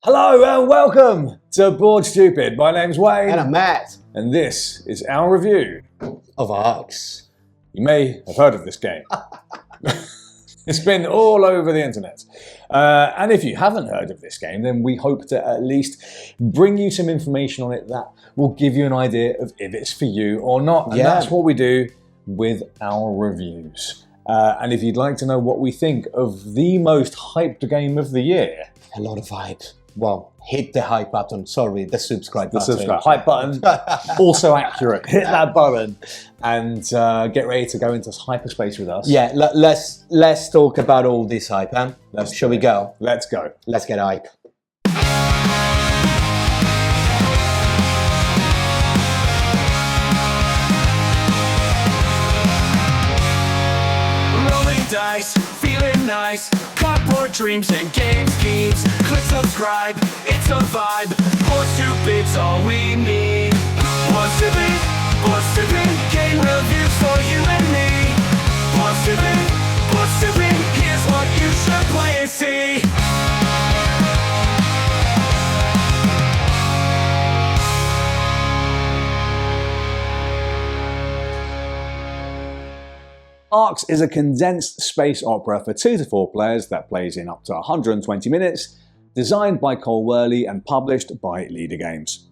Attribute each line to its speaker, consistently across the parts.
Speaker 1: Hello and welcome to Board Stupid. My name's Wayne.
Speaker 2: And I'm Matt.
Speaker 1: And this is our review
Speaker 2: Of Arcs.
Speaker 1: You may have heard of this game. It's been all over the internet. And if you haven't heard of this game, then we hope to at least bring you some information on it that will give you an idea of if it's for you or not. And that's what we do with our reviews. And if you'd like to know what we think of the most hyped game of the year.
Speaker 2: A lot of hype. Well, hit the hype button. Sorry, the subscribe button.
Speaker 1: The subscribe hype button, also accurate. Hit that button and get ready to go into hyperspace with us.
Speaker 2: Yeah, let's talk about all this hype, huh? Shall we go?
Speaker 1: Let's go.
Speaker 2: Let's get hype.
Speaker 3: Rolling dice, feeling nice. Cardboard dreams and game schemes. Click subscribe, it's a vibe. Board Stupid's all we need. Board Stupid, game reviews for you and me. Board Stupid, here's what you should play and see.
Speaker 1: Arcs is a condensed space opera for 2 to 4 players that plays in up to 120 minutes, designed by Wehrle and published by Leader Games.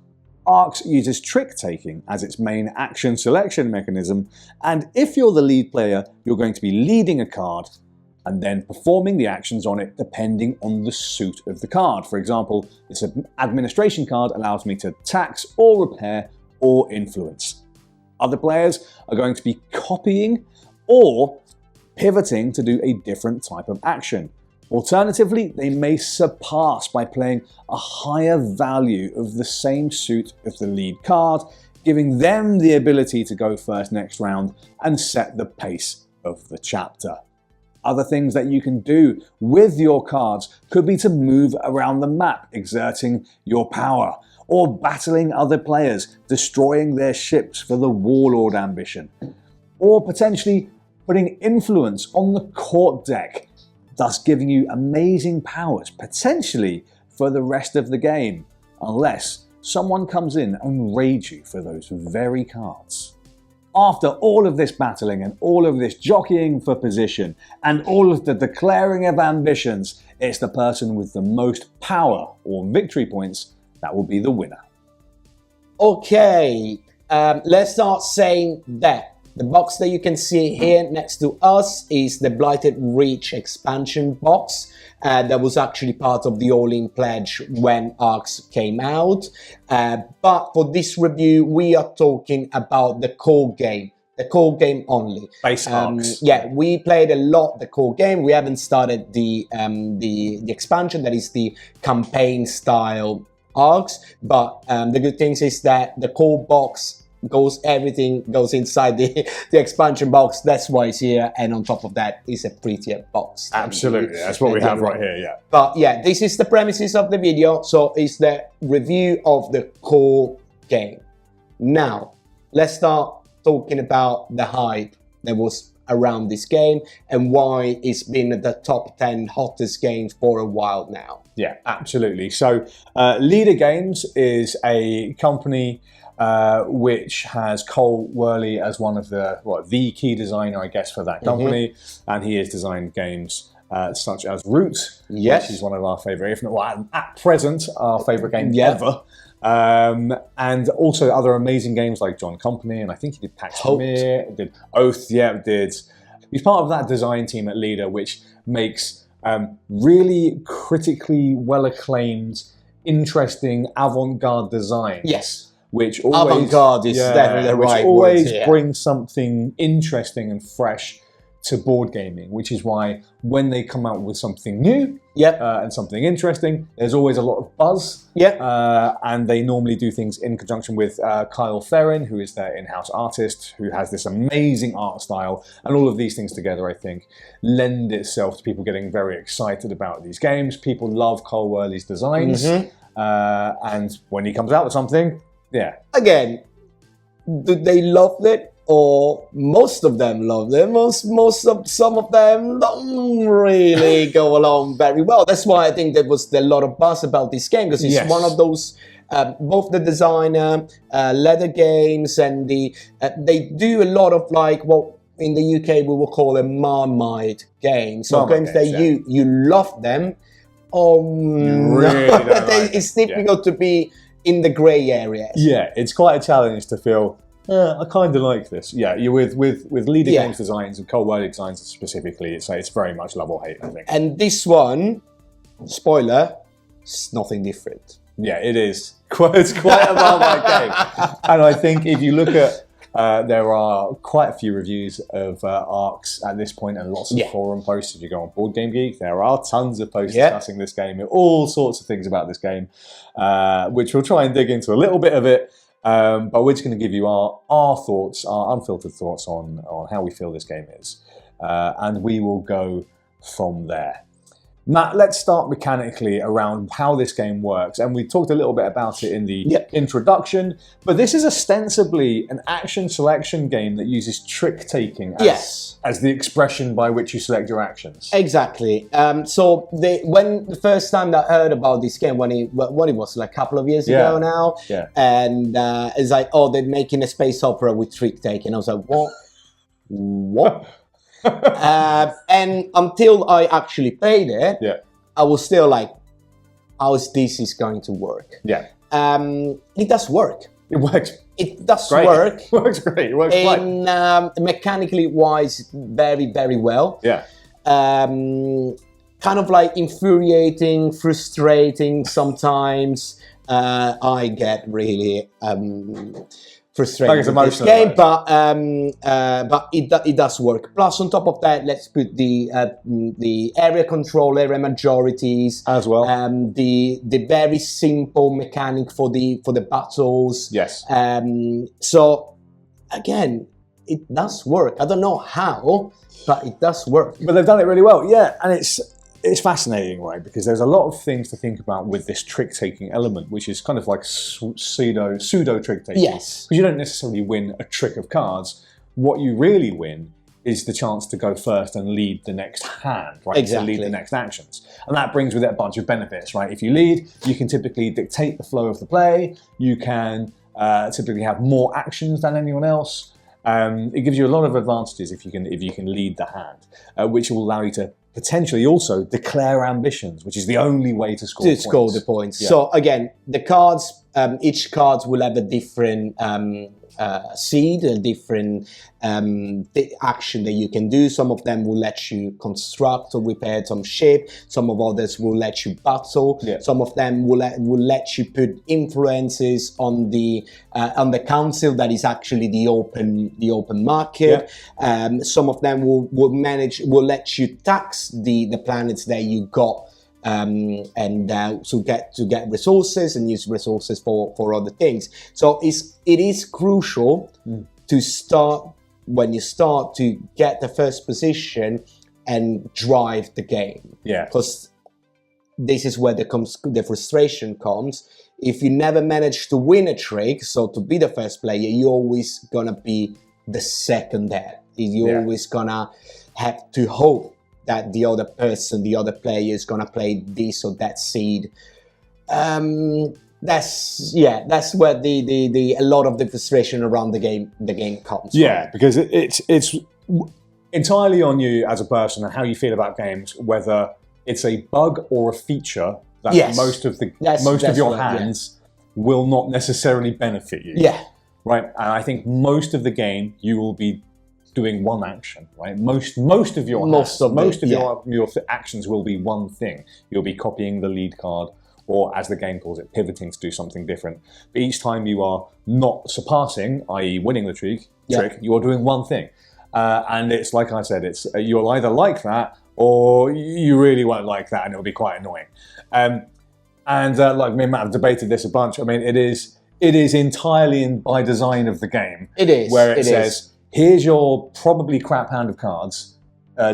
Speaker 1: Arcs uses trick-taking as its main action selection mechanism, and if you're the lead player, you're going to be leading a card and then performing the actions on it depending on the suit of the card. For example, this administration card allows me to tax or repair or influence. Other players are going to be copying or pivoting to do a different type of action. Alternatively, they may surpass by playing a higher value of the same suit of the lead card, giving them the ability to go first next round and set the pace of the chapter. Other things that you can do with your cards could be to move around the map, exerting your power, or battling other players, destroying their ships for the warlord ambition, or potentially putting influence on the court deck, thus giving you amazing powers, potentially for the rest of the game, unless someone comes in and raids you for those very cards. After all of this battling and all of this jockeying for position and all of the declaring of ambitions, it's the person with the most power or victory points that will be the winner.
Speaker 2: Okay, let's start saying that the box that you can see here next to us is the Blighted Reach expansion box that was actually part of the All-In pledge when Arcs came out. But for this review, we are talking about the core game. The core game only.
Speaker 1: Base Arcs.
Speaker 2: Yeah, we played a lot the core game. We haven't started the expansion, that is the campaign style Arcs. But the good thing is that the core box everything goes inside the expansion box. That's why it's here, and on top of that is a prettier box.
Speaker 1: Absolutely, that's what we have right here, yeah.
Speaker 2: But yeah, this is the premises of the video, so it's the review of the core game. Now, let's start talking about the hype that was around this game and why it's been the top 10 hottest games for a while now.
Speaker 1: Yeah, absolutely. So, Leader Games is a company which has Wehrle as one of the key designer, I guess, for that company, and he has designed games such as Root, which is one of our favourite, if not, well, at present, our favourite game ever. And also other amazing games like John Company, and I think he did Pax Pamir, did Oath, he's part of that design team at Leader, which makes really critically well-acclaimed, interesting avant-garde designs.
Speaker 2: Yes.
Speaker 1: Which always,
Speaker 2: avant-garde is definitely the right
Speaker 1: word. Which
Speaker 2: always
Speaker 1: brings something interesting and fresh to board gaming, which is why when they come out with something new and something interesting, there's always a lot of buzz. And they normally do things in conjunction with Kyle Ferrin, who is their in-house artist, who has this amazing art style. And all of these things together, I think, lend itself to people getting very excited about these games. People love Kyle Wehrle's designs. And when he comes out with something,
Speaker 2: again, do they love it? or most of them love them. Some of them don't really go along very well. That's why I think there was a lot of buzz about this game, because it's one of those. Both the designer, Leather Games, and they do a lot of like what in the UK we will call a Marmite games. So games that you love them.
Speaker 1: Really don't like
Speaker 2: it's difficult to be in the grey areas.
Speaker 1: Yeah, it's quite a challenge to feel. I kind of like this. Yeah, you're with Leader Games designs and Cold Whirly designs specifically. It's very much love or hate, I think.
Speaker 2: And this one, spoiler, it's nothing different.
Speaker 1: Yeah, it is. It's quite a Marmite game. And I think if you look at, there are quite a few reviews of ARCs at this point, and lots of forum posts. If you go on Board Game Geek, there are tons of posts discussing this game, and all sorts of things about this game, which we'll try and dig into a little bit of it. But we're just going to give you our thoughts, our unfiltered thoughts on how we feel this game is. And we will go from there. Matt, let's start mechanically around how this game works. And we talked a little bit about it in the introduction, but this is ostensibly an action selection game that uses trick-taking as the expression by which you select your actions.
Speaker 2: Exactly. So when the first time that I heard about this game, when it was like a couple of years ago now, and it's like, oh, they're making a space opera with trick-taking. I was like, what? What? And until I actually played it, I was still like, how is this going to work?
Speaker 1: Yeah.
Speaker 2: It does work.
Speaker 1: It works.
Speaker 2: It does work.
Speaker 1: It works great. It works fine.
Speaker 2: Mechanically wise, very, very well.
Speaker 1: Yeah.
Speaker 2: Kind of like infuriating, frustrating sometimes. I get really frustrated with this game, but it does work. Plus, on top of that, let's put the area control, area majorities
Speaker 1: as well.
Speaker 2: The very simple mechanic for the battles.
Speaker 1: Yes.
Speaker 2: So again, it does work. I don't know how, but it does work.
Speaker 1: But they've done it really well. Yeah, and it's fascinating, right? Because there's a lot of things to think about with this trick-taking element, which is kind of like pseudo trick-taking.
Speaker 2: Yes.
Speaker 1: Because you don't necessarily win a trick of cards. What you really win is the chance to go first and lead the next hand, right?
Speaker 2: Exactly.
Speaker 1: To lead the next actions. And that brings with it a bunch of benefits, right? If you lead, you can typically dictate the flow of the play. You can typically have more actions than anyone else. It gives you a lot of advantages if you can lead the hand, which will allow you to potentially also declare ambitions, which is the only way to score points.
Speaker 2: Score the points. Yeah. So again, the cards, each card will have a different seed, a different action that you can do. Some of them will let you construct or repair some ship. Some of others will let you battle. Yeah. Some of them will let you put influences on the council that is actually the open market. Yeah. Some of them will let you tax the planets that you got. To get resources and use resources for other things. So it is crucial to start when you start to get the first position and drive the game.
Speaker 1: Yeah.
Speaker 2: Because this is where the frustration comes. If you never manage to win a trick, so to be the first player, you're always gonna be the second there. You're always gonna have to hope that the other player is gonna play this or that seed. That's where a lot of the frustration around the game comes from.
Speaker 1: Yeah, because it's entirely on you as a person and how you feel about games, whether it's a bug or a feature that most of your hands will not necessarily benefit you.
Speaker 2: Yeah.
Speaker 1: Right? And I think most of the game you will be doing one action, right? Most of your actions will be one thing. You'll be copying the lead card, or as the game calls it, pivoting to do something different. But each time you are not surpassing, i.e. winning the trick, you are doing one thing. And it's like I said, you'll either like that or you really won't like that, and it'll be quite annoying. Like me and Matt have debated this a bunch. I mean, it is entirely by design of the game.
Speaker 2: It is.
Speaker 1: Where it says, here's your probably crap hand of cards,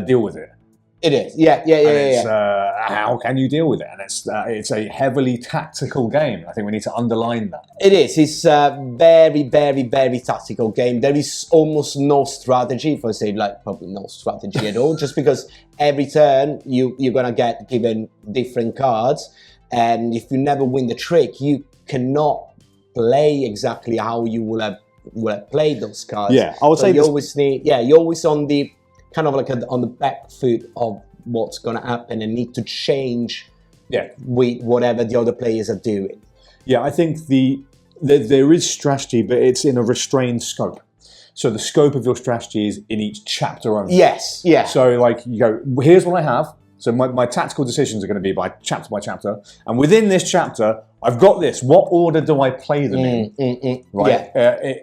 Speaker 1: deal with it.
Speaker 2: It is. Yeah.
Speaker 1: How can you deal with it? And it's a heavily tactical game. I think we need to underline that.
Speaker 2: It is. It's a very, very, very tactical game. There is almost no strategy. If I say probably no strategy at all, just because every turn you're gonna get given different cards, and if you never win the trick, you cannot play exactly how you will have played those cards.
Speaker 1: Yeah, I would say
Speaker 2: you always need. Yeah, you're always on the kind of on the back foot of what's going to happen and need to change with whatever the other players are doing.
Speaker 1: Yeah, I think there is strategy, but it's in a restrained scope. So the scope of your strategy is in each chapter only.
Speaker 2: Yes, yeah.
Speaker 1: So you go, here's what I have. So my tactical decisions are going to be by chapter, and within this chapter, I've got this. What order do I play them in? Right?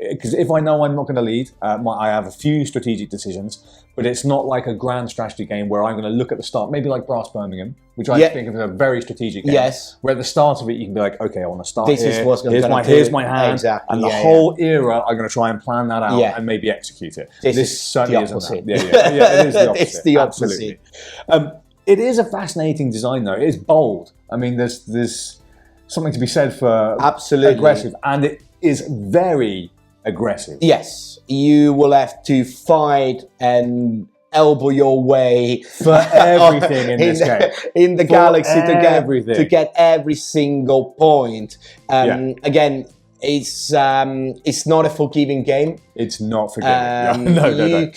Speaker 1: Because if I know I'm not going to lead, I have a few strategic decisions, but it's not like a grand strategy game where I'm going to look at the start, maybe like Brass Birmingham, which I think of as a very strategic game.
Speaker 2: Yes.
Speaker 1: Where at the start of it, you can be like, okay, I want to start
Speaker 2: this
Speaker 1: here.
Speaker 2: Is what's going to
Speaker 1: here's my hand,
Speaker 2: exactly.
Speaker 1: and the whole era, I'm going to try and plan that out and maybe execute it.
Speaker 2: This
Speaker 1: certainly
Speaker 2: the opposite.
Speaker 1: isn't that. Yeah, it is the opposite.
Speaker 2: It's the opposite.
Speaker 1: Absolutely. It is a fascinating design, though. It is bold. I mean, there's something to be said for aggressive, and it is very aggressive.
Speaker 2: Yes, you will have to fight and elbow your way
Speaker 1: for everything in this game.
Speaker 2: In the galaxy to get every single point. Again, it's not a forgiving game.
Speaker 1: It's not forgiving. No.
Speaker 2: You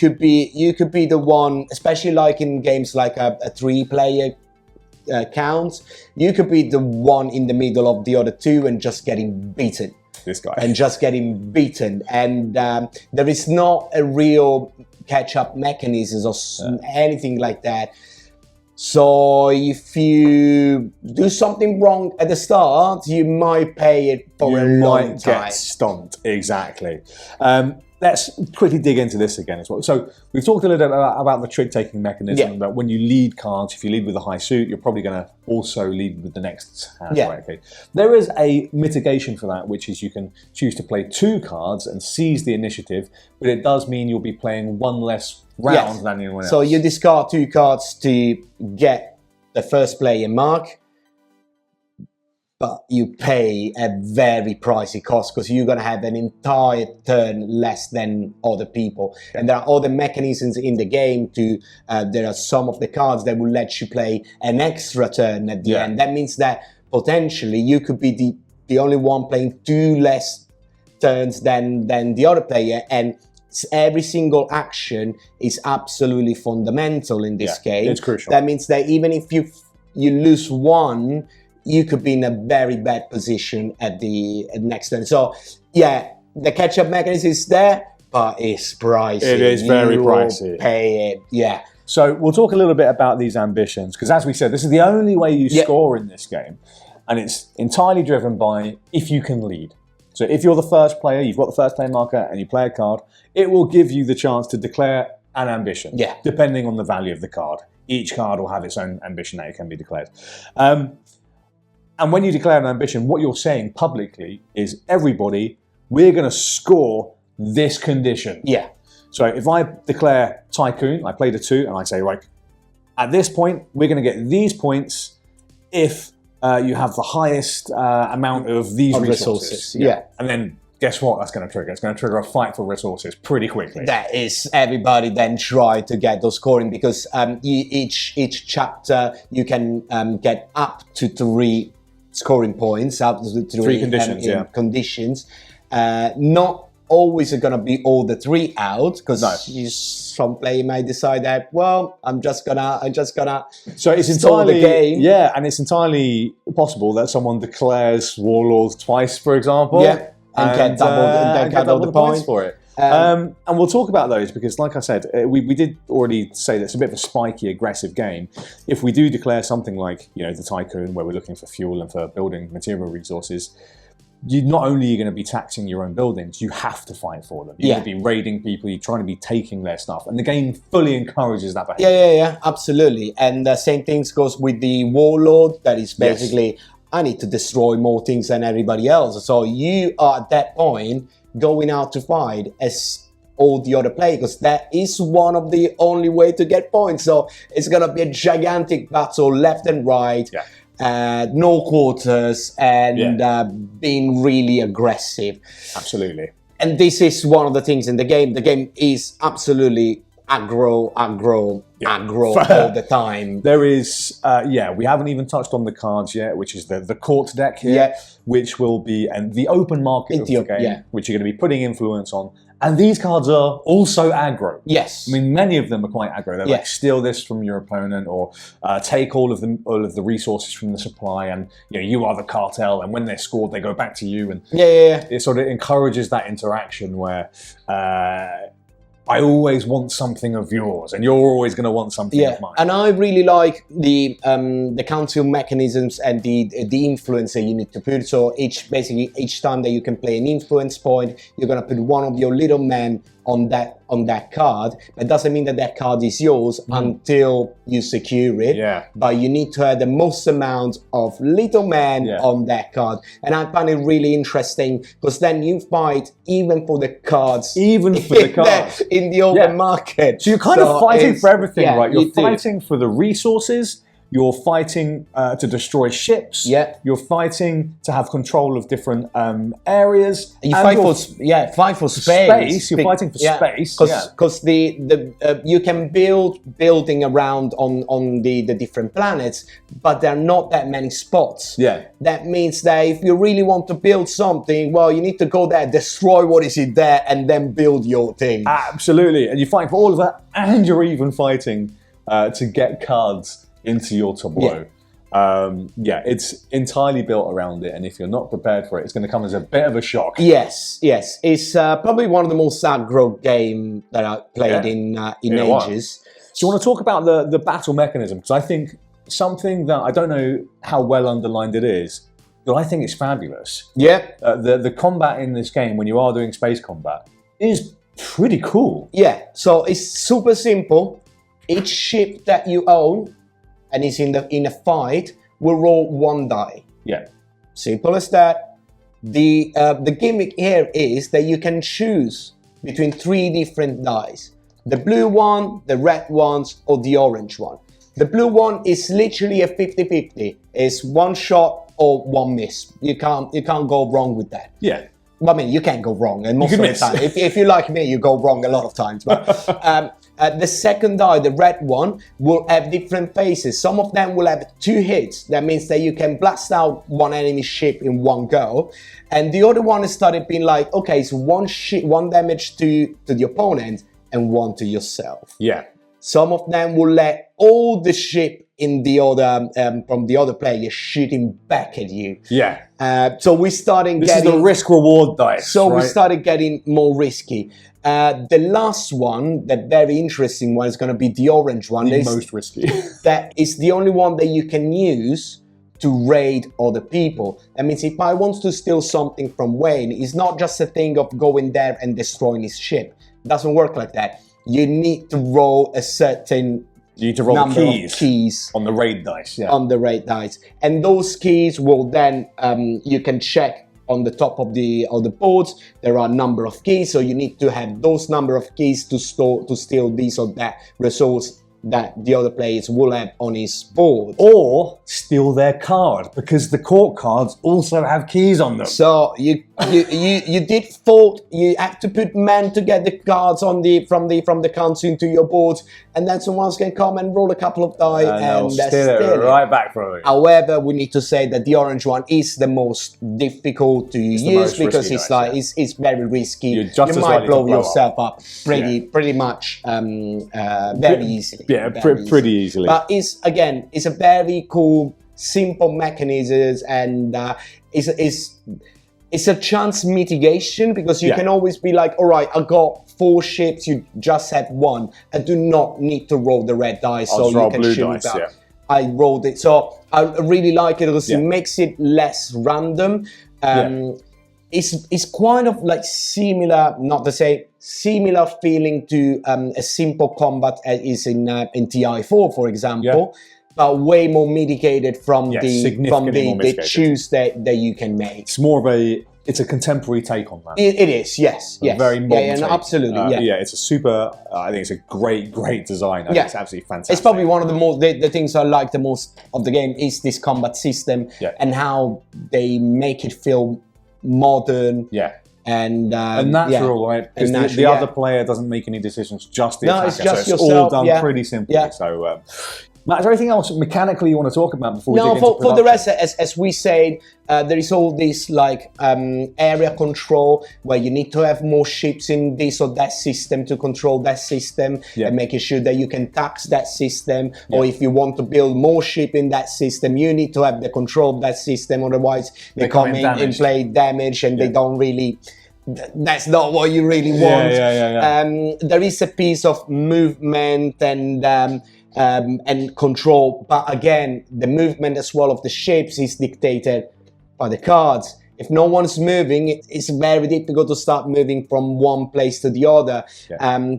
Speaker 2: could be the one, especially like in games like a 3-player count. You could be the one in the middle of the other two and just getting beaten.
Speaker 1: This guy.
Speaker 2: And just getting beaten. And there is not a real catch-up mechanism or anything like that. So if you do something wrong at the start, you might pay it for a long time.
Speaker 1: Get stomped, exactly. Let's quickly dig into this again as well. So we've talked a little bit about the trick-taking mechanism, that when you lead cards, if you lead with a high suit, you're probably going to also lead with the next hand. Right? Okay. There is a mitigation for that, which is you can choose to play 2 cards and seize the initiative, but it does mean you'll be playing 1 less round than anyone else.
Speaker 2: So you discard 2 cards to get the first player mark, but you pay a very pricey cost because you're going to have an entire turn less than other people. And there are other mechanisms in the game there are some of the cards that will let you play an extra turn at the end. That means that potentially you could be the only one playing 2 less turns than the other player, and every single action is absolutely fundamental in this game.
Speaker 1: It's crucial.
Speaker 2: That means that even if you lose 1, you could be in a very bad position at the next turn. So, the catch-up mechanism is there, but it's pricey.
Speaker 1: It is very pricey.
Speaker 2: Pay it,
Speaker 1: So we'll talk a little bit about these ambitions, because as we said, this is the only way you score in this game, and it's entirely driven by if you can lead. So if you're the first player, you've got the first player marker, and you play a card, it will give you the chance to declare an ambition, depending on the value of the card. Each card will have its own ambition that it can be declared. And when you declare an ambition, what you're saying publicly is, everybody, we're going to score this condition.
Speaker 2: Yeah.
Speaker 1: So if I declare Tycoon, I played a 2, and I say, right, at this point, we're going to get these points if you have the highest amount of these resources.
Speaker 2: Yeah.
Speaker 1: And then guess what that's going to trigger? It's going to trigger a fight for resources pretty quickly.
Speaker 2: That is, everybody then try to get those scoring, because each chapter you can get up to 3 scoring points, up to 3
Speaker 1: conditions,
Speaker 2: conditions. Not always are going to be all the 3 out, because some player may decide that, well, I'm just gonna
Speaker 1: so it's entirely the game. And it's entirely possible that someone declares Warlord twice, for example,
Speaker 2: and get double the points
Speaker 1: for it. And we'll talk about those, because like I said, we did already say that it's a bit of a spiky, aggressive game. If we do declare something like, the Tycoon, where we're looking for fuel and for building material resources, you not only are you going to be taxing your own buildings, you have to fight for them. You're going to be raiding people, you're trying to be taking their stuff, and the game fully encourages that behavior.
Speaker 2: Yeah, absolutely. And the same things goes with the Warlord. That is basically, I need to destroy more things than everybody else. So you are at that point going out to fight as all the other players, because that is one of the only way to get points. So it's gonna be a gigantic battle, left and right, no quarters, and being really aggressive.
Speaker 1: Absolutely.
Speaker 2: And this is one of the things in the game. The game is absolutely aggro all the time.
Speaker 1: There is, we haven't even touched on the cards yet, which is the court deck here, which will be the open market of the game, which you're going to be putting influence on. And these cards are also aggro.
Speaker 2: Yes.
Speaker 1: I mean, many of them are quite aggro. They're like, steal this from your opponent, or take all of the resources from the supply, and you are the cartel, and when they're scored, they go back to you. And it sort of encourages that interaction where I always want something of yours, and you're always going to want something of mine.
Speaker 2: And I really like the council mechanisms and the influence that you need to put. So each time that you can play an influence point, you're going to put one of your little men on that card. It doesn't mean that that card is yours until you secure it. But you need to have the most amount of little men on that card. And I find it really interesting, because then you fight even for the cards.
Speaker 1: Even for the cards.
Speaker 2: In the open market.
Speaker 1: So you're kind of fighting for everything, right? You're fighting for the resources. You're fighting to destroy ships. You're fighting to have control of different areas.
Speaker 2: You fight for space.
Speaker 1: You're fighting for space.
Speaker 2: Because you can building around on the different planets, but there are not that many spots. That means that if you really want to build something, well, you need to go there, destroy what is in there, and then build your thing.
Speaker 1: Absolutely. And you fight for all of that, and you're even fighting to get cards into your tableau. It's entirely built around it, and if you're not prepared for it, it's going to come as a bit of a shock.
Speaker 2: Yes. It's probably one of the most aggro game that I've played in ages.
Speaker 1: So you want to talk about the battle mechanism, because I think something that I don't know how well underlined it is, but I think it's fabulous. The combat in this game, when you are doing space combat, is pretty cool.
Speaker 2: So it's super simple. Each ship that you own and is in a fight will roll 1 die. Simple as that. The gimmick here is that you can choose between 3 different dice: the blue one, the red ones, or the orange one. The blue one is literally a 50-50. It's 1 shot or 1 miss. You can't go wrong with that. I mean, you can't go wrong, and most of the time, if you like me, you go wrong a lot of times. But the second die, the red one, will have different phases. Some of them will have 2 hits. That means that you can blast out 1 enemy ship in 1 go. And the other one started being like, okay, it's 1 damage to the opponent and 1 to yourself. Some of them will let all the ship in the other from the other player shooting back at you. So we started
Speaker 1: This is the risk-reward dice.
Speaker 2: So we started getting more risky. The last one, the very interesting one, is going to be the orange one.
Speaker 1: The most risky.
Speaker 2: That is the only one that you can use to raid other people. That means if I want to steal something from Wayne, it's not just a thing of going there and destroying his ship. It doesn't work like that. You need to roll a certain number of keys
Speaker 1: on the raid dice.
Speaker 2: On the raid dice, and those keys will then you can check on the top of the boards. There are a number of keys, so you need to have those number of keys to steal this or that resource that the other players will have on his board.
Speaker 1: Or steal their card, because the court cards also have keys on them.
Speaker 2: So you did fault. You have to put men to get the cards from the council into your board, and then someone else can come and roll a couple of die and
Speaker 1: steal it right back from you.
Speaker 2: However, we need to say that the orange one is the most difficult to use, because it's very risky. You might blow yourself up pretty much very easily.
Speaker 1: Pretty easily.
Speaker 2: But it's a very cool, simple mechanism, and it's a chance mitigation, because you can always be like, all right, I got 4 ships, you just have 1. I do not need to roll the red dice, so you can shoot out. I rolled it, so I really like it, because it makes it less random. It's kind of like similar, not to say similar feeling to a simple combat as is in TI4, for example, but way more mitigated from the choose that you can make.
Speaker 1: It's more of a it's a contemporary take on that.
Speaker 2: It is, yes.
Speaker 1: A very modern take.
Speaker 2: Absolutely,
Speaker 1: yeah, it's a super, I think it's a great design. I think it's absolutely fantastic.
Speaker 2: It's probably one of the most, the things I like the most of the game is this combat system and how they make it feel modern.
Speaker 1: Yeah.
Speaker 2: And
Speaker 1: natural, right? Because the other player doesn't make any decisions, just the attacker.
Speaker 2: It's just
Speaker 1: so it's
Speaker 2: yourself,
Speaker 1: all done pretty simply.
Speaker 2: Yeah.
Speaker 1: So, Matt, is there anything else mechanically you want to talk about before we dig into production?
Speaker 2: For the rest, as we said, there is all this like area control where you need to have more ships in this or that system to control that system and making sure that you can tax that system. Or if you want to build more ship in that system, you need to have the control of that system. Otherwise, they come in and play damage and they don't really... That's not what you really want. There is a piece of movement and control, but again, the movement as well of the ships is dictated by the cards. If no one's moving, it's very difficult to start moving from one place to the other.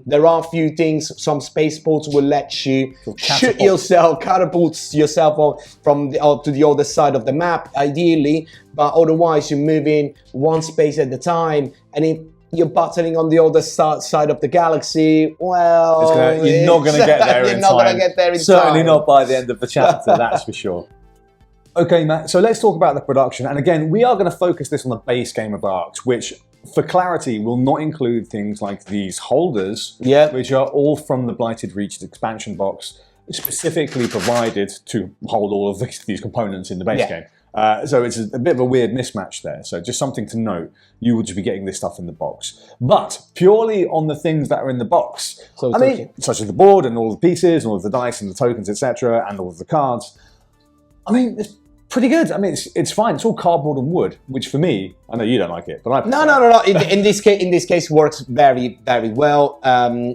Speaker 2: There are a few things. Some spaceports will let you shoot yourself, catapult yourself from to the other side of the map, ideally. But otherwise, you're moving one space at a time, and if you're battling on the other side of the galaxy, well...
Speaker 1: you're not going to get there in time.
Speaker 2: You're not going to get there in time.
Speaker 1: Certainly not by the end of the chapter, that's for sure. Okay, Matt, so let's talk about the production. And again, we are going to focus this on the base game of Arcs, which, for clarity, will not include things like these holders, which are all from the Blighted Reach expansion box, specifically provided to hold all of these components in the base game. So it's a bit of a weird mismatch there. So just something to note, you would just be getting this stuff in the box. But purely on the things that are in the box, I mean, such as the board and all the pieces and all of the dice and the tokens, etc., and all of the cards, I mean, it's pretty good. I mean, it's fine. It's all cardboard and wood, which for me, I know you don't like it, but I prefer
Speaker 2: No. In this case, works very, very well.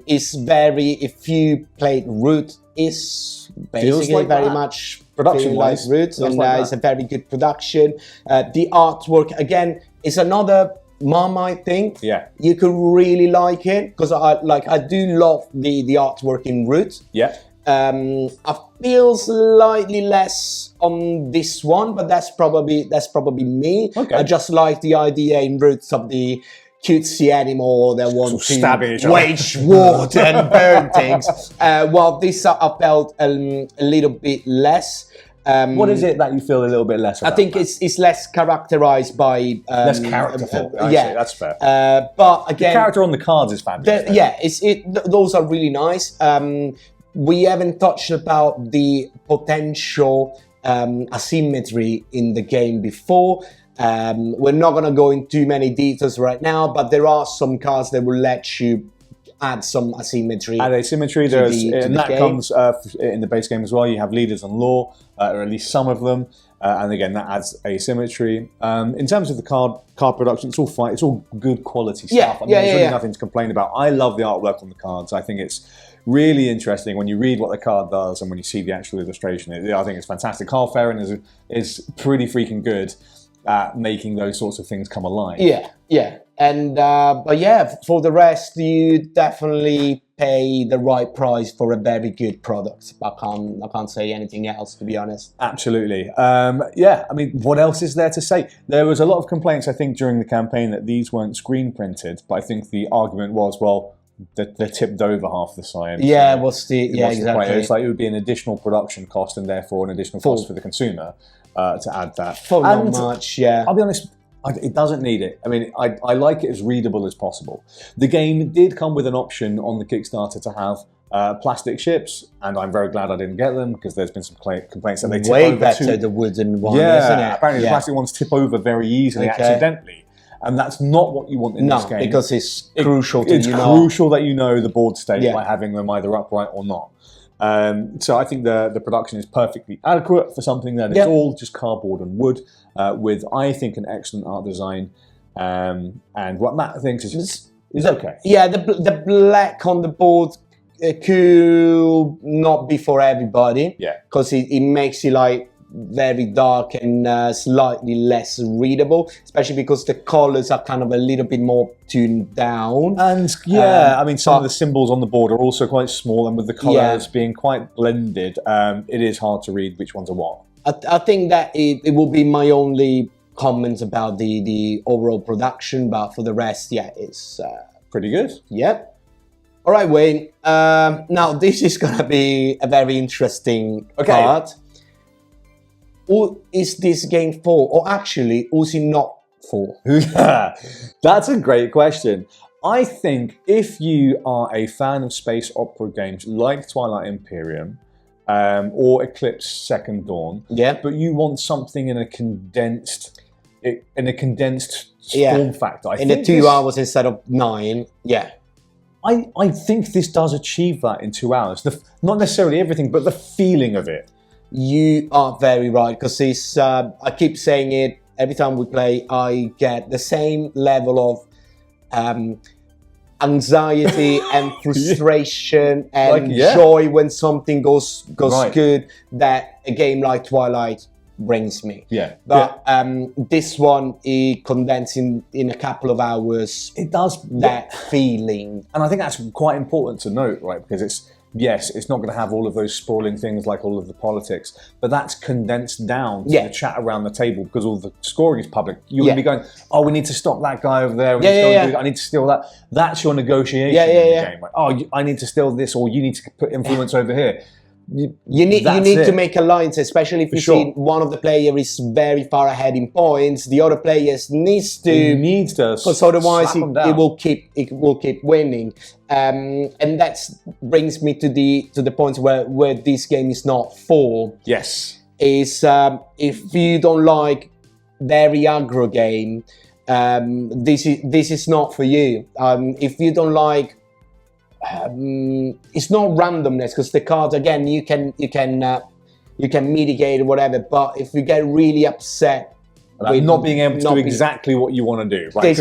Speaker 2: It's very, if you played Root, it's basically like very much production-wise like Root, and it's a very good production. The artwork, again, is another Marmite thing.
Speaker 1: Yeah.
Speaker 2: You could really like it, because I do love the artwork in Root.
Speaker 1: Yeah.
Speaker 2: I feel slightly less on this one, but that's probably me. Okay. I just like the idea in Roots of the cutesy animal that want to wage war and burn things. While this I felt a little bit less.
Speaker 1: What is it that you feel a little bit less about?
Speaker 2: I think it's less characterized by...
Speaker 1: less characterful. Yeah, that's fair.
Speaker 2: But again...
Speaker 1: The character on the cards is fabulous.
Speaker 2: Those are really nice. We haven't touched about the potential asymmetry in the game before. We're not going to go into too many details right now, but there are some cards that will let you add some asymmetry.
Speaker 1: Add asymmetry, and that comes in the base game as well. You have leaders and law, or at least some of them, and again that adds asymmetry. In terms of the card production, it's all fine. It's all good quality stuff. There's really nothing to complain about. I love the artwork on the cards. I think it's really interesting when you read what the card does and when you see the actual illustration. I think it's fantastic. Carl Ferrin is pretty freaking good at making those sorts of things come alive.
Speaker 2: Yeah. And but for the rest, you definitely pay the right price for a very good product. I can't say anything else, to be honest.
Speaker 1: Absolutely. I mean, what else is there to say? There was a lot of complaints, I think, during the campaign that these weren't screen printed, but I think the argument was, well, they're tipped over half the size.
Speaker 2: Exactly.
Speaker 1: It's like it would be an additional production cost and therefore an additional cost for the consumer to add that.
Speaker 2: For not much,
Speaker 1: I'll be honest, it doesn't need it. I mean, I like it as readable as possible. The game did come with an option on the Kickstarter to have plastic ships, and I'm very glad I didn't get them because there's been some complaints that they tip over
Speaker 2: better the wooden one, isn't it?
Speaker 1: Apparently the plastic ones tip over very easily accidentally. And that's not what you want in this game.
Speaker 2: Because it's crucial
Speaker 1: that you know the board state by having them either upright or not. So I think the production is perfectly adequate for something that is all just cardboard and wood with, I think, an excellent art design. And what Matt thinks is okay.
Speaker 2: Yeah, the black on the board could not be for everybody.
Speaker 1: Yeah.
Speaker 2: Because it makes it like very dark and slightly less readable, especially because the colors are kind of a little bit more tuned down.
Speaker 1: And I mean, some of the symbols on the board are also quite small, and with the colors being quite blended, it is hard to read which ones are what.
Speaker 2: I think that it will be my only comments about the overall production, but for the rest, yeah, it's
Speaker 1: Pretty good.
Speaker 2: yeah. All right, Wayne. Now this is gonna be a very interesting part. Who is this game for? Or actually, who's it not for?
Speaker 1: That's a great question. I think if you are a fan of space opera games like Twilight Imperium or Eclipse Second Dawn,
Speaker 2: Yeah.
Speaker 1: but you want something in a condensed
Speaker 2: Yeah.
Speaker 1: form factor,
Speaker 2: In the 2 hours instead of 9. Yeah.
Speaker 1: I think this does achieve that in 2 hours. Not necessarily everything, but the feeling of it.
Speaker 2: You are very right, because it's. I keep saying it every time we play. I get the same level of anxiety and frustration and joy when something goes
Speaker 1: Right.
Speaker 2: good that a game like Twilight brings me.
Speaker 1: Yeah.
Speaker 2: But this one, it condensed in a couple of hours.
Speaker 1: It does
Speaker 2: That feeling.
Speaker 1: And I think that's quite important to note, right? Because it's not going to have all of those sprawling things like all of the politics, but that's condensed down to the chat around the table because all the scoring is public. You're going to be going, oh, we need to stop that guy over there. I need to steal that. That's your negotiation in the game. Like, oh, I need to steal this, or you need to put influence over here.
Speaker 2: You need to make alliances, especially if you see one of the players is very far ahead in points. The other players needs to, because otherwise it will keep winning. And that brings me to the point where this game is not for.
Speaker 1: Yes.
Speaker 2: Is if you don't like very aggro game, this is not for you. If you don't like. It's not randomness, because the cards, again, you can mitigate or whatever, but if you get really upset
Speaker 1: with not being able to do exactly what you want to do, right?
Speaker 2: This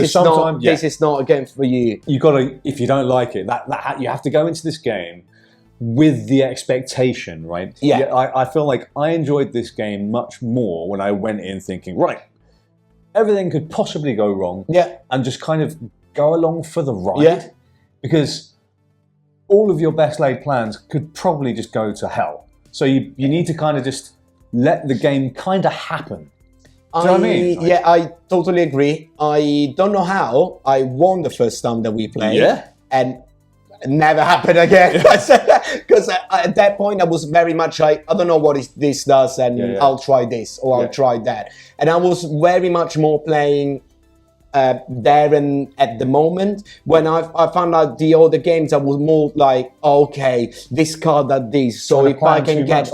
Speaker 2: is not a game for you.
Speaker 1: You gotta, if you don't like it, that you have to go into this game with the expectation, right?
Speaker 2: Yeah.
Speaker 1: I feel like I enjoyed this game much more when I went in thinking, right, everything could possibly go wrong, and just kind of go along for the ride, because all of your best laid plans could probably just go to hell. So you need to kind of just let the game kind of happen. Do you know what I mean?
Speaker 2: Yeah, I totally agree. I don't know how. I won the first time that we played.
Speaker 1: Yeah.
Speaker 2: And it never happened again. Because at that point I was very much like, I don't know what this does, and I'll try this or I'll try that. And I was very much more playing there and at the moment. When I found out the other games, I was more like, oh, okay, this card does this, so if I can get,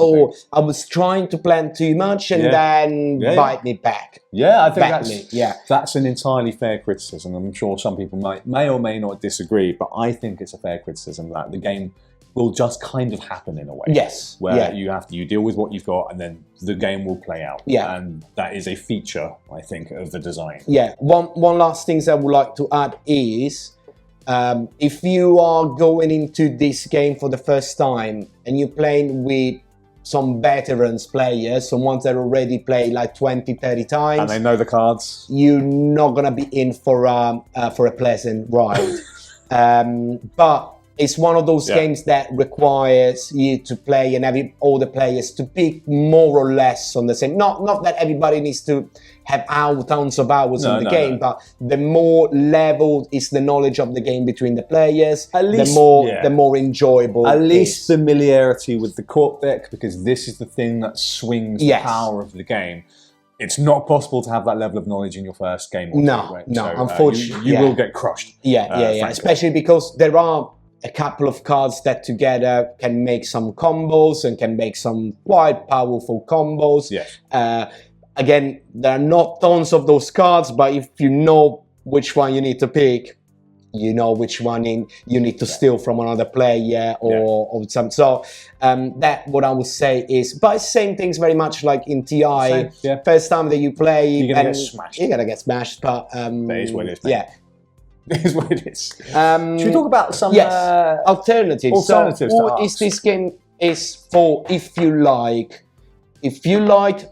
Speaker 2: I was trying to plan too much and then bite me back.
Speaker 1: Yeah, I think that's an entirely fair criticism. I'm sure some people may or may not disagree, but I think it's a fair criticism that the game will just kind of happen in a way.
Speaker 2: Yes.
Speaker 1: Where you deal with what you've got, and then the game will play out.
Speaker 2: Yeah.
Speaker 1: And that is a feature, I think, of the design.
Speaker 2: Yeah. One last thing I would like to add is, if you are going into this game for the first time and you're playing with some veterans players, some ones that already played like 20, 30 times,
Speaker 1: and they know the cards,
Speaker 2: you're not gonna be in for a pleasant ride. But it's one of those games that requires you to play and all the players to be more or less on the same. Not that everybody needs to have tons of hours on the game, but the more leveled is the knowledge of the game between the players, the more enjoyable.
Speaker 1: At least familiarity with the court deck, because this is the thing that swings the power of the game. It's not possible to have that level of knowledge in your first game.
Speaker 2: Unfortunately,
Speaker 1: you will get crushed.
Speaker 2: Especially because there are a couple of cards that together can make some combos and can make some quite powerful combos. Again, there are not tons of those cards, but if you know which one you need to pick, you know which one you need to steal from another player or some. So that what I would say is, but same things very much like in TI. First time that you play,
Speaker 1: you're gonna get smashed.
Speaker 2: You're gonna get smashed, but
Speaker 1: that is what it is.
Speaker 2: It
Speaker 1: is what it is. Should we talk about some
Speaker 2: alternatives? So what is this game is for? If you like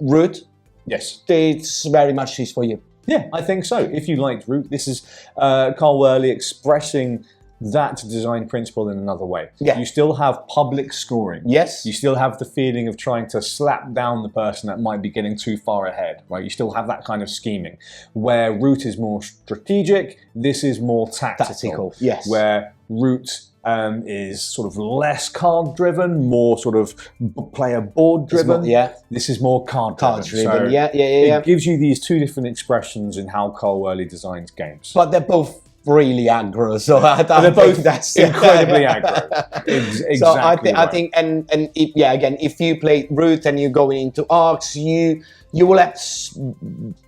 Speaker 2: Root, it's very much is for you.
Speaker 1: Yeah, I think so. If you liked Root, this is Carl Wehrle expressing that design principle in another way.
Speaker 2: Yeah.
Speaker 1: You still have public scoring.
Speaker 2: Yes.
Speaker 1: You still have the feeling of trying to slap down the person that might be getting too far ahead, right? You still have that kind of scheming. Where Root is more strategic, this is more tactical.
Speaker 2: Yes.
Speaker 1: Where Root is sort of less card-driven, more sort of player board-driven.
Speaker 2: Yeah.
Speaker 1: This is more card-driven. So
Speaker 2: yeah.
Speaker 1: it gives you these two different expressions in how Carl Wehrle designs games.
Speaker 2: But they're both really aggro, so I
Speaker 1: They're
Speaker 2: think
Speaker 1: both
Speaker 2: that's
Speaker 1: incredibly aggro. Exactly.
Speaker 2: So I
Speaker 1: right.
Speaker 2: think, and if, yeah, again, if you play Root and you're going into Arcs, you will have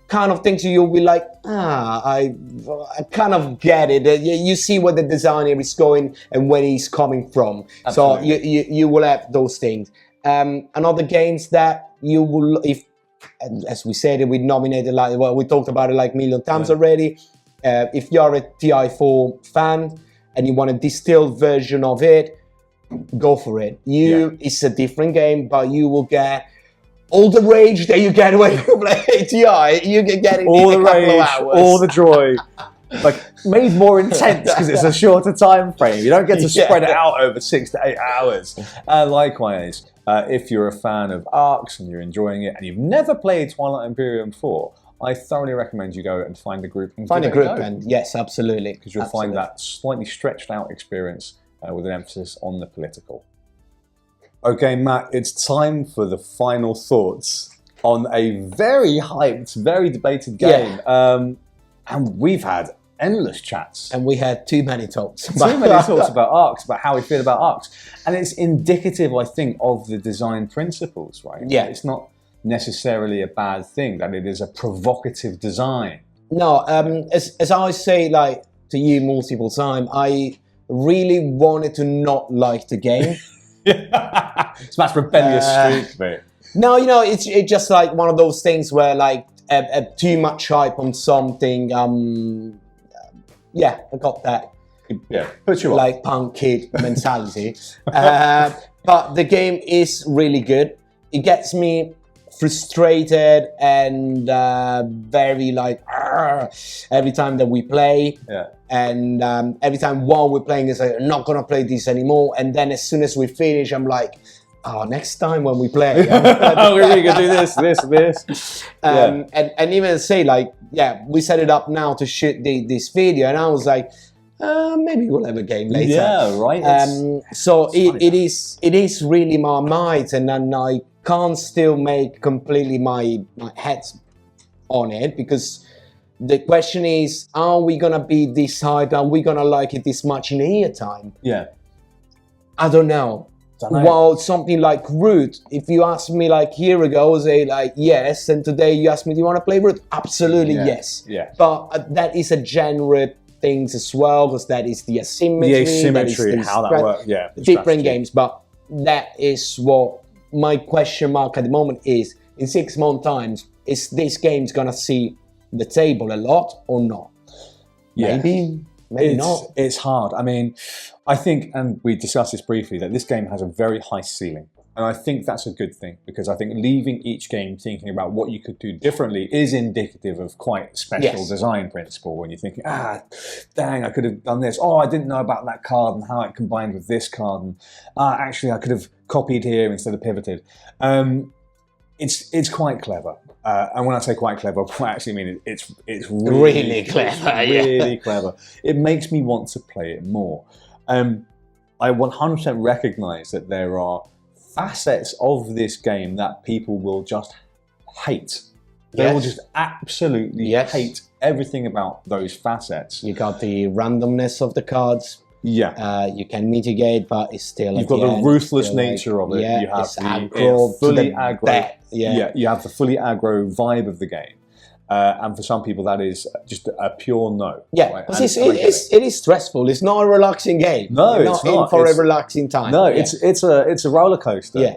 Speaker 2: kind of things you'll be like, I kind of get it. You see where the designer is going and where he's coming from.
Speaker 1: Absolutely.
Speaker 2: So you will have those things. And other games that you will, if, as we said, we nominated, like, well, we talked about it like a million times already. If you're a TI4 fan and you want a distilled version of it, go for it. It's a different game, but you will get all the rage that you get when you play TI. You can get it
Speaker 1: all
Speaker 2: in
Speaker 1: the
Speaker 2: a couple
Speaker 1: rage,
Speaker 2: of hours.
Speaker 1: all the joy, like made more intense because it's a shorter time frame. You don't get to spread it out over 6 to 8 hours. Likewise, if you're a fan of Arcs and you're enjoying it and you've never played Twilight Imperium 4, I thoroughly recommend you go and find a group. And
Speaker 2: find a group, and yes, absolutely.
Speaker 1: Because you'll find that slightly stretched out experience with an emphasis on the political. Okay, Matt, it's time for the final thoughts on a very hyped, very debated game. And we've had endless chats.
Speaker 2: And we had too many talks.
Speaker 1: Too many talks about Arcs, about how we feel about Arcs. And it's indicative, I think, of the design principles, right?
Speaker 2: Yeah.
Speaker 1: It's not necessarily a bad thing that it is a provocative design.
Speaker 2: No, as I say, like, to you multiple times, I really wanted to not like the game.
Speaker 1: It's Matt's rebellious streak, mate.
Speaker 2: No, it's just like one of those things where, like, too much hype on something. I got that.
Speaker 1: Yeah, puts you
Speaker 2: like punk kid mentality. But the game is really good. It gets me frustrated and very like every time that we play.
Speaker 1: Yeah.
Speaker 2: And every time while we're playing, it's like, I'm not gonna play this anymore. And then as soon as we finish, I'm like, next time when we play,
Speaker 1: we're really gonna do this.
Speaker 2: And even say like, we set it up now to shoot this video, and I was like, maybe we'll have a game later.
Speaker 1: Yeah, right.
Speaker 2: So it is really my mind, and then I can't still make completely my head on it, because the question is, are we gonna be this hyped? Are we gonna like it this much in a year time?
Speaker 1: Yeah.
Speaker 2: I don't know. Well, something like Root, if you asked me like a year ago, I would say like yes, and today you ask me, do you want to play Root? Absolutely yes.
Speaker 1: Yeah.
Speaker 2: But that is a genre things as well, because that is the asymmetry,
Speaker 1: how that works. Yeah,
Speaker 2: different games. But that is what my question mark at the moment is. In 6 months' time, is this game's gonna see the table a lot or not?
Speaker 1: Yeah.
Speaker 2: Maybe not.
Speaker 1: It's hard. I mean, I think, and we discussed this briefly, that this game has a very high ceiling. And I think that's a good thing, because I think leaving each game thinking about what you could do differently is indicative of quite special design principle. When you're thinking, dang, I could have done this. Oh, I didn't know about that card and how it combined with this card. And actually, I could have copied here instead of pivoted. It's quite clever. And when I say quite clever, I actually mean it's really
Speaker 2: clever.
Speaker 1: Really clever. It makes me want to play it more. I 100% recognize that there are facets of this game that people will just hate. They will just absolutely hate everything about those facets.
Speaker 2: You got the randomness of the cards.
Speaker 1: Yeah.
Speaker 2: You can mitigate, but it's still.
Speaker 1: You've got the ruthless nature of it.
Speaker 2: Yeah,
Speaker 1: you have
Speaker 2: it's
Speaker 1: the
Speaker 2: aggro,
Speaker 1: fully aggro.
Speaker 2: Yeah,
Speaker 1: you have the fully aggro vibe of the game. And for some people, that is just a pure no.
Speaker 2: Yeah,
Speaker 1: right?
Speaker 2: because it is stressful. It's not a relaxing game.
Speaker 1: No,
Speaker 2: You're
Speaker 1: it's
Speaker 2: not in for a relaxing time.
Speaker 1: No, it's a roller coaster.
Speaker 2: Yeah.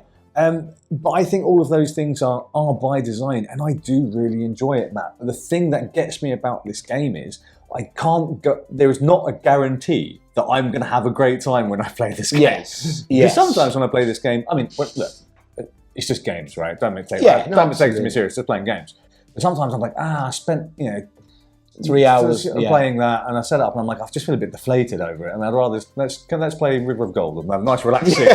Speaker 1: But I think all of those things are by design, and I do really enjoy it, Matt. But the thing that gets me about this game is there is not a guarantee that I'm going to have a great time when I play this game.
Speaker 2: Yes.
Speaker 1: Because sometimes when I play this game, I mean, look, it's just games, right? Don't take it to me serious. Just playing games. But sometimes I'm like, I spent
Speaker 2: 3 hours
Speaker 1: playing that, and I set it up, and I'm like, I just feel a bit deflated over it, and I'd rather let's play River of Gold and have a nice relaxing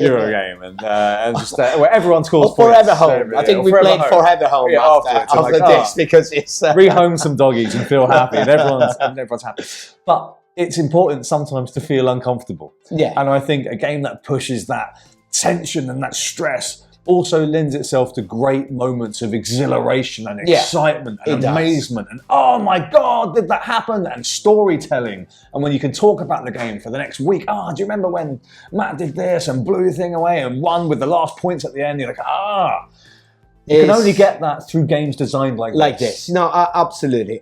Speaker 1: Euro game, and just where everyone scores points.
Speaker 2: Forever Home. I think we played Forever Home after this because it's
Speaker 1: rehome some doggies and feel happy, and everyone's happy. But it's important sometimes to feel uncomfortable.
Speaker 2: Yeah,
Speaker 1: and I think a game that pushes that tension and that stress also lends itself to great moments of exhilaration and excitement and amazement and oh my god, did that happen? And storytelling. And when you can talk about the game for the next week, do you remember when Matt did this and blew the thing away and won with the last points at the end? You're like, you can only get that through games designed like this.
Speaker 2: No, absolutely.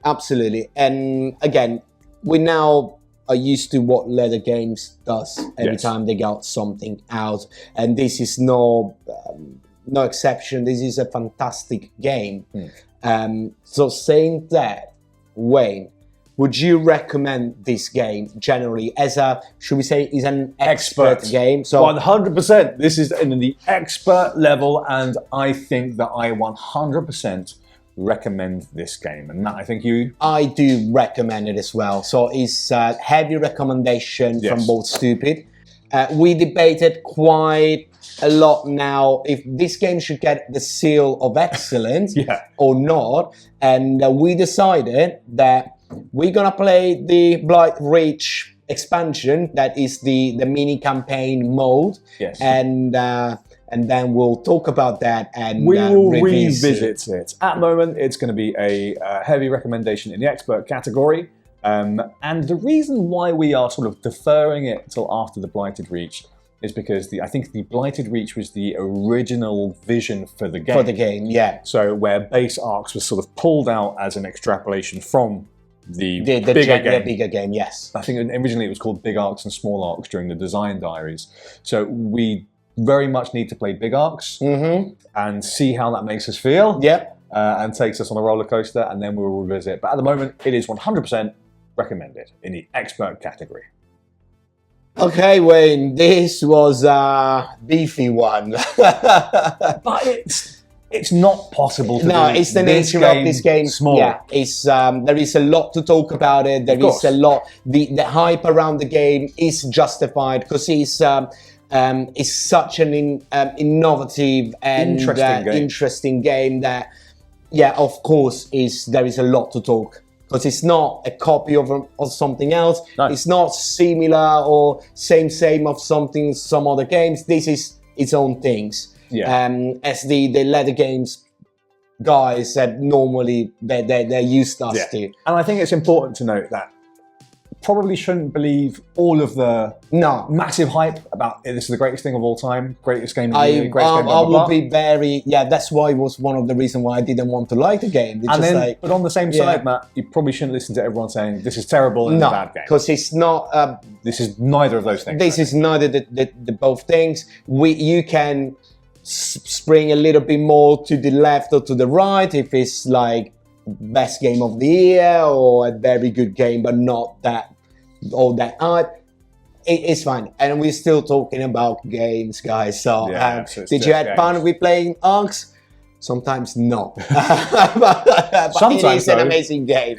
Speaker 2: And again, we now are used to what Leather Games does every time they got something out, and this is no exception. This is a fantastic game. So saying that, Wayne, would you recommend this game generally as a, should we say, is an expert game? So
Speaker 1: 100%. This is in the expert level, and I think that I 100% recommend this game. And Matt, I think
Speaker 2: I do recommend it as well. So it's a heavy recommendation from both Stupid. We debated quite a lot now if this game should get the seal of excellence or not, and we decided that we're gonna play the Blight Reach expansion, that is the mini campaign mode, and then we'll talk about that and
Speaker 1: we will revisit it. At the moment, it's going to be a heavy recommendation in the expert category. And the reason why we are sort of deferring it till after the Blighted Reach is because I think the Blighted Reach was the original vision for the game. So where base arcs was sort of pulled out as an extrapolation from the bigger game.
Speaker 2: Yes.
Speaker 1: I think originally it was called Big Arcs and Small Arcs during the design diaries. So we very much need to play big arcs and see how that makes us feel. And takes us on a roller coaster, and then we'll revisit. But at the moment, it is 100% recommended in the expert category.
Speaker 2: Okay, Wayne, this was a beefy one.
Speaker 1: But it's not possible to do.
Speaker 2: It's the nature of this game.
Speaker 1: Small.
Speaker 2: Yeah, it's there is a lot to talk about it. There is a lot. The hype around the game is justified because it's such an innovative and interesting game that, of course, there is a lot to talk. Because it's not a copy of something else. No. It's not similar or same of some other games. This is its own things. As the Leather Games guys said, normally they're used to us to.
Speaker 1: And I think it's important to note that probably shouldn't believe all of the massive hype about this is the greatest thing of all time, greatest game of the year, greatest game.
Speaker 2: I will be very that's why it was one of the reasons why I didn't want to like the game. It's
Speaker 1: but on the same side, Matt, you probably shouldn't listen to everyone saying this is terrible and a bad game.
Speaker 2: Because it's not.
Speaker 1: This is neither of those things.
Speaker 2: This is neither the both things. You can spring a little bit more to the left or to the right if it's like best game of the year or a very good game, but not that. All that it's fine, and we're still talking about games, guys. So did you have fun with playing Arcs? Sometimes not. but
Speaker 1: sometimes
Speaker 2: it is an amazing game.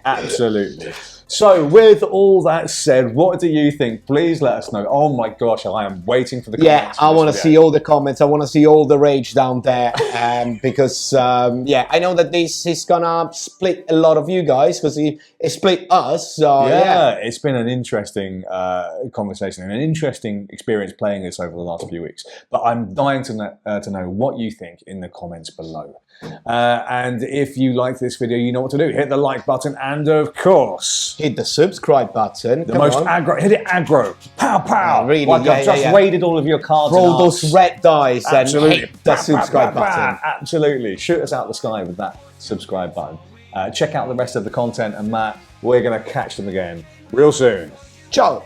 Speaker 1: Absolutely. So with all that said, what do you think? Please let us know. Oh my gosh, I am waiting for the comments.
Speaker 2: I want to see all the comments. I want to see all the rage down there. Because, I know that this is going to split a lot of you guys because it split us. So,
Speaker 1: it's been an interesting conversation and an interesting experience playing this over the last few weeks. But I'm dying to know what you think in the comments below. And if you liked this video, you know what to do. Hit the like button and, of course,
Speaker 2: hit the subscribe button.
Speaker 1: Hit it aggro. Pow, pow.
Speaker 2: Really,
Speaker 1: like I've just raided all of your cards.
Speaker 2: Roll those red dice and hit the subscribe button.
Speaker 1: Absolutely. Shoot us out the sky with that subscribe button. Check out the rest of the content. And Matt, we're going to catch them again real soon.
Speaker 2: Ciao.